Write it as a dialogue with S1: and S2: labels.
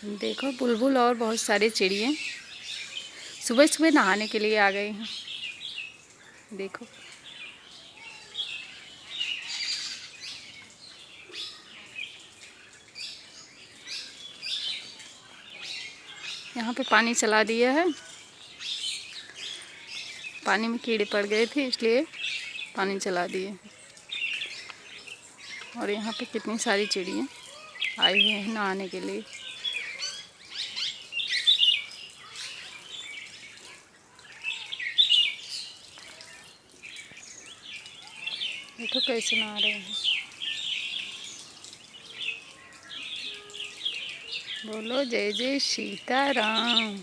S1: देखो बुलबुल और बहुत सारे चिड़िया सुबह सुबह नहाने के लिए आ गए हैं। देखो यहाँ पे पानी चला दिया है। पानी में कीड़े पड़ गए थे इसलिए पानी चला दिए। और यहाँ पे कितनी सारी चिड़िया आई हुई हैं नहाने के लिए। देखो कैसे नहा रहे हैं। बोलो जय जय सीताराम।